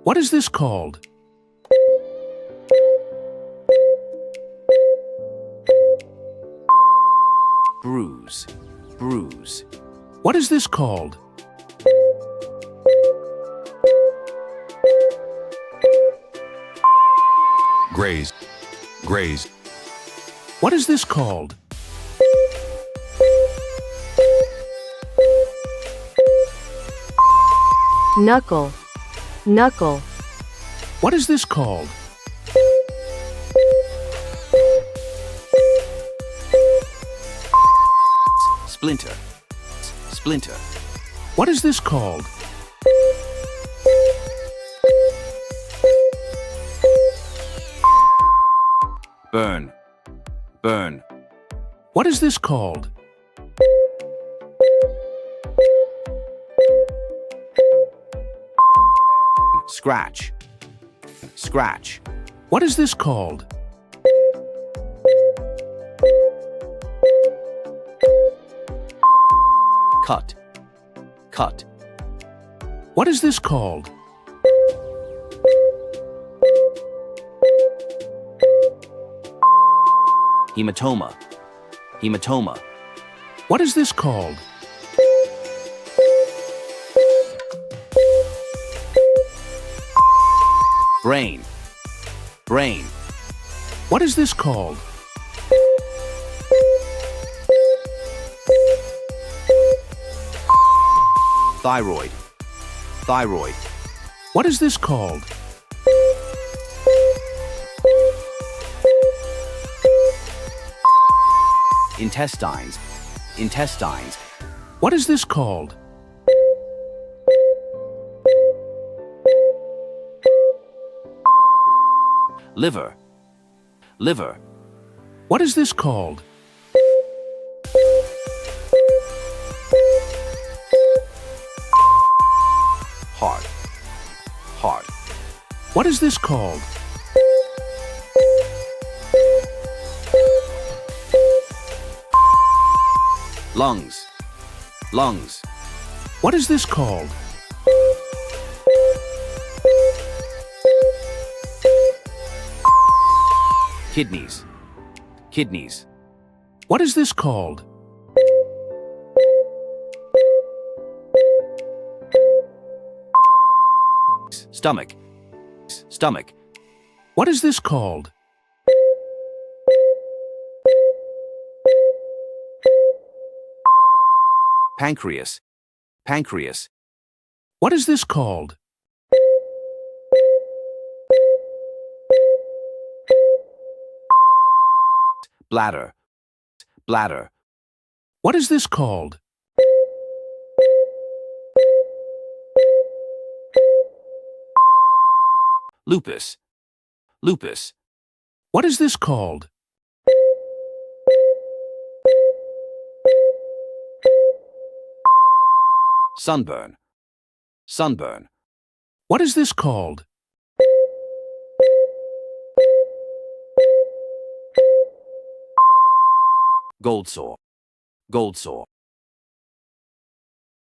What is this called? Bruise, bruise. What is this called? Graze, graze. What is this called? Knuckle, knuckle. What is this called? Splinter, splinter. What is this called? Burn, burn. What is this called? Scratch, scratch. What is this called? Cut, cut. What is this called? Hematoma, hematoma. What is this called? Brain, brain. What is this called? Thyroid, thyroid. What is this called? Intestines, intestines. What is this called? Liver, liver. What is this called? Heart, heart. What is this called? Lungs, lungs. What is this called? Kidneys, kidneys. What is this called? Stomach, stomach. What is this called? Pancreas, pancreas. What is this called? Bladder, bladder. What is this called? Lupus, lupus. What is this called? Sunburn, sunburn. What is this called? Gold sore, gold sore.